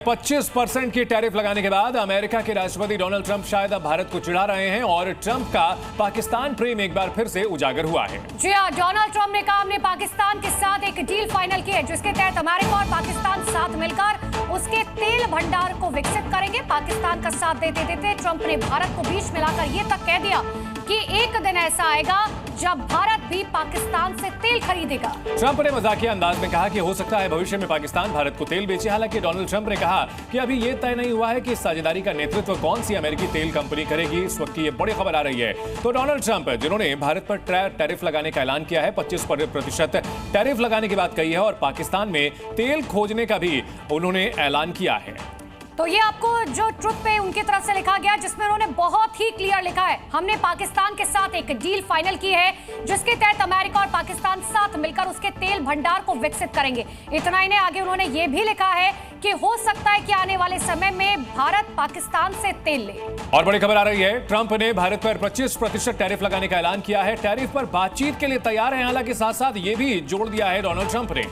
25% की टैरिफ लगाने के बाद अमेरिका के राष्ट्रपति डोनाल्ड ट्रंप शायद अब भारत को चिढ़ा रहे हैं और ट्रंप का पाकिस्तान प्रेम एक बार फिर से उजागर हुआ है। जी हाँ, डोनाल्ड ट्रंप ने कहा हमने पाकिस्तान के साथ एक डील फाइनल की है जिसके तहत अमेरिका और पाकिस्तान साथ मिलकर उसके तेल भंडार को विकसित करेंगे। पाकिस्तान का साथ देते देते ट्रंप ने भारत को बीच मिलाकर ये तक कह दिया कि एक दिन ऐसा आएगा जब भारत भी पाकिस्तान से तेल खरीदेगा। ट्रंप ने मजाकिया अंदाज में कहा कि हो सकता है भविष्य में पाकिस्तान भारत को तेल बेचे। हालांकि डोनाल्ड ट्रंप ने कहा कि अभी ये तय नहीं हुआ है कि इस साझेदारी का नेतृत्व कौन सी अमेरिकी तेल कंपनी करेगी। इस वक्त की ये बड़ी खबर आ रही है। तो डोनाल्ड ट्रंप जिन्होंने भारत पर टैरिफ लगाने का ऐलान किया है, 25% टैरिफ लगाने की बात कही है और पाकिस्तान में तेल खोजने का भी उन्होंने ऐलान किया है। तो ये आपको जो ट्रुथ पे उनकी तरफ से लिखा गया जिसमें उन्होंने बहुत ही क्लियर लिखा है, हमने पाकिस्तान के साथ एक डील फाइनल की है जिसके तहत अमेरिका और पाकिस्तान साथ मिलकर उसके तेल भंडार को विकसित करेंगे। इतना ही नहीं, आगे उन्होंने ये भी लिखा है कि हो सकता है कि आने वाले समय में भारत पाकिस्तान से तेल ले। और बड़ी खबर आ रही है, ट्रंप ने भारत पर 25% टैरिफ लगाने का ऐलान किया है। टैरिफ पर बातचीत के लिए तैयार है। हालांकि साथ साथ ये भी जोड़ दिया है डोनाल्ड ट्रंप ने।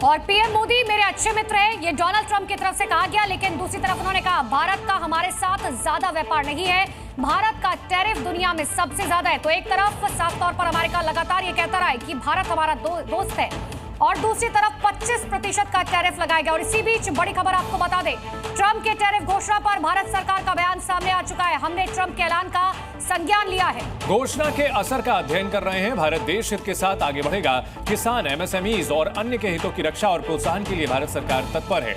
और पीएम मोदी मेरे अच्छे मित्र हैं, ये डोनाल्ड ट्रंप की तरफ से कहा गया। लेकिन दूसरी तरफ उन्होंने कहा भारत का हमारे साथ ज्यादा व्यापार नहीं है, भारत का टैरिफ दुनिया में सबसे ज्यादा है। तो एक तरफ साफ तौर पर अमेरिका लगातार ये कहता रहा है कि भारत हमारा दोस्त है और दूसरी तरफ 25% का टैरिफ लगाया गया। और इसी बीच बड़ी खबर आपको बता दें, ट्रंप के टैरिफ घोषणा पर भारत सरकार का बयान सामने आ चुका है। हमने ट्रंप के ऐलान का संज्ञान लिया है। घोषणा के असर का अध्ययन कर रहे हैं। भारत देश हित के साथ आगे बढ़ेगा। किसान, एमएसएमईज और अन्य के हितों की रक्षा और प्रोत्साहन के लिए भारत सरकार तत्पर है।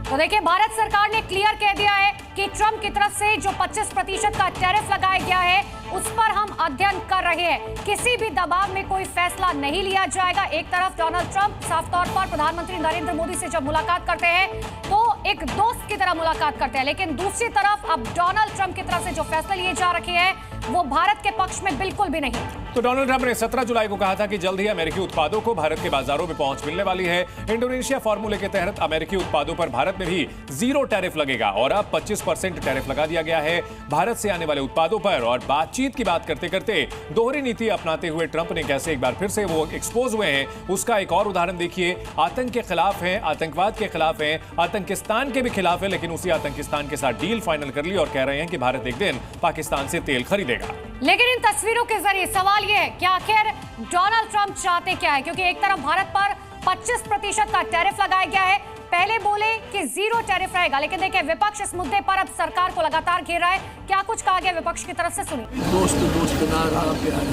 तो देखिए, भारत सरकार ने क्लियर कह दिया है कि ट्रंप की तरफ से जो 25% का टैरिफ लगाया गया है उस पर हम अध्ययन कर रहे हैं। किसी भी दबाव में कोई फैसला नहीं लिया जाएगा। एक तरफ डोनाल्ड ट्रंप साफ तौर पर प्रधानमंत्री नरेंद्र मोदी से जब मुलाकात करते हैं तो एक दोस्त की तरह मुलाकात करते हैं, लेकिन दूसरी तरफ अब डोनाल्ड ट्रंप की तरफ से जो फैसले लिए जा रखे हैं वो भारत के पक्ष में बिल्कुल भी नहीं। तो डोनाल्ड ट्रंप ने 17 जुलाई को कहा था कि जल्द ही अमेरिकी उत्पादों को भारत के बाजारों में पहुंच मिलने वाली है। इंडोनेशिया फॉर्मूले के तहत अमेरिकी उत्पादों पर भारत में भी 0 टैरिफ लगेगा और अब 25% टैरिफ लगा दिया गया है भारत से आने वाले उत्पादों पर। और बातचीत की बात करते करते दोहरी नीति अपनाते हुए ट्रंप ने कैसे एक बार फिर से वो एक्सपोज हुए हैं, उसका एक और उदाहरण देखिए। आतंक के खिलाफ हैं, आतंकवाद के खिलाफ हैं, आतंकिस्तान के भी खिलाफ है, लेकिन उसी आतंकिस्तान के साथ डील फाइनल कर ली और कह रहे हैं कि भारत एक दिन पाकिस्तान से तेल खरीदेगा। लेकिन इन तस्वीरों के जरिए सवाल यह है कि आखिर डोनाल्ड ट्रंप चाहते क्या है, क्योंकि एक तरफ भारत पर 25% का टैरिफ लगाया गया है। पहले बोले कि 0 टैरिफ रहेगा, लेकिन देखिए विपक्ष इस मुद्दे पर अब सरकार को लगातार घेर रहा है। क्या कुछ कहा गया विपक्ष की तरफ से, सुनिए। दोस्त ना रहा, प्यार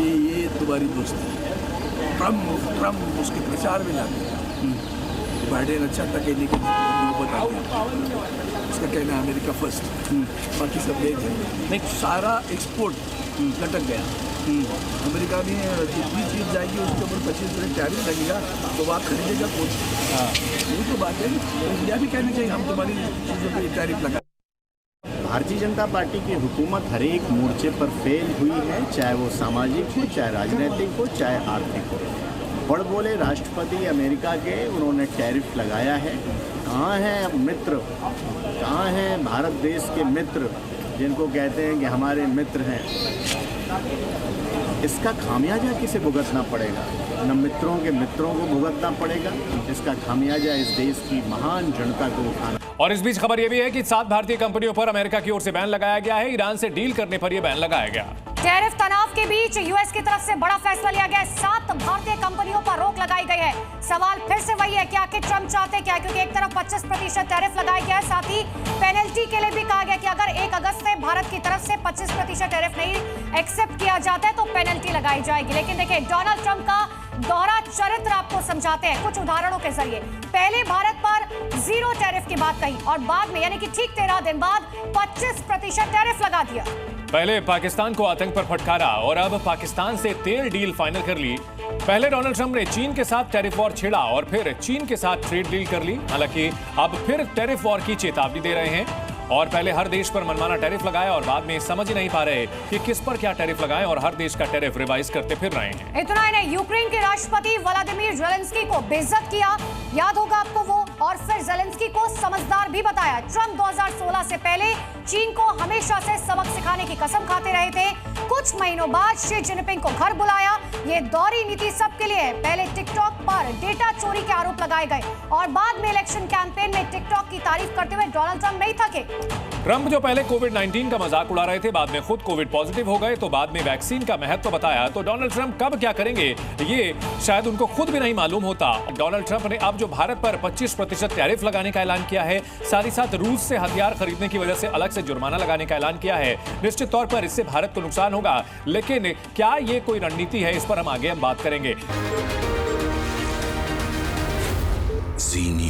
ये तुम्हारी दोस्ती। ट्रम्प उसके प्रचार में लाते बाइडेन अच्छा था कहने की नौबत आ गई। उसका कहना है अमेरिका फर्स्ट, बाकी सब देख नहीं, सारा एक्सपोर्ट लटक गया। अमेरिका में जितनी चीज़ जाएगी उसके ऊपर 25% टैरिफ लगेगा तो वहाँ खरीदेगा कौन? यही तो बात है। इंडिया भी कहनी चाहिए हम तुम्हारी चीज़ों पर टैरिफ लगा। भारतीय जनता पार्टी की हुकूमत हर एक मोर्चे पर फेल हुई है, चाहे वो सामाजिक हो, चाहे राजनीतिक हो, चाहे आर्थिक हो। बड़ बोले राष्ट्रपति अमेरिका के, उन्होंने टैरिफ लगाया है। कहाँ हैं मित्र, कहाँ हैं भारत देश के मित्र जिनको कहते हैं कि हमारे मित्र हैं? इसका खामियाजा किसे भुगतना पड़ेगा? न मित्रों के मित्रों को भुगतना पड़ेगा, इसका खामियाजा इस देश की महान जनता को उठाना। और इस बीच खबर यह भी है कि 7 भारतीय कंपनियों पर अमेरिका की ओर से बैन लगाया गया है। ईरान से डील करने पर यह बैन लगाया गया। टैरिफ तनाव के बीच यूएस की तरफ से बड़ा फैसला लिया गया है। 7 भारतीय कंपनियों पर रोक लगाई गई है। सवाल फिर से वही है कि आखिर ट्रंप चाहते क्या है, क्योंकि एक तरफ 25% टैरिफ लगाया गया है, साथ ही पेनल्टी के लिए भी कहा गया कि अगर 1 अगस्त से भारत की तरफ से 25% टैरिफ नहीं एक्सेप्ट किया जाता है तो पेनल्टी लगाई जाएगी। लेकिन देखिए, डोनाल्ड ट्रंप का दोहरा चरित्र आपको समझाते हैं कुछ उदाहरणों के जरिए। पहले भारत पर 0 टैरिफ की बात कही और बाद में यानी कि ठीक 13 दिन बाद 25% टैरिफ लगा दिया। पहले पाकिस्तान को आतंक पर फटकारा और अब पाकिस्तान से तेल डील फाइनल कर ली। पहले डोनाल्ड ट्रंप ने चीन के साथ टैरिफ वॉर छेड़ा और फिर चीन के साथ ट्रेड डील कर ली। हालांकि अब फिर टैरिफ वॉर की चेतावनी दे रहे हैं और पहले हर देश पर मनमाना टैरिफ लगाया और बाद में समझ ही नहीं पा रहे कि किस पर क्या टैरिफ लगाएं और हर देश का टैरिफ रिवाइज करते फिर रहे हैं। इतना ही नहीं, यूक्रेन के राष्ट्रपति व्लादिमीर ज़ेलेंस्की को बेइज्जत किया, याद होगा आपको वो, और फिर जेलेंस्की को समझदार भी बताया। ट्रंप 2016 से पहले चीन को हमेशा से सबक सिखाने की कसम खाते रहे थे। कुछ महीनों बाद शी जिनपिंग को घर बुलाया। ये दोहरी नीति सबके लिए है। पहले टिकटॉक पर डेटा चोरी के आरोप लगाए गए और बाद में इलेक्शन कैंपेन में टिकटॉक की तारीफ करते हुए डोनाल्ड ट्रंप नहीं थके। ट्रंप जो पहले कोविड-19 का मजाक उड़ा रहे थे, बाद में खुद कोविड पॉजिटिव हो गए, तो बाद में वैक्सीन का महत्व बताया। तो डोनाल्ड ट्रंप कब क्या करेंगे ये शायद उनको खुद भी नहीं मालूम होता। डोनाल्ड ट्रंप ने अब जो भारत पर 25% टैरिफ लगाने का ऐलान किया है, साथ ही साथ रूस से हथियार खरीदने की वजह से अलग से जुर्माना लगाने का ऐलान किया है। निश्चित तौर पर इससे भारत को नुकसान होगा, लेकिन क्या ये कोई रणनीति है, इस पर हम आगे बात करेंगे। Zee News.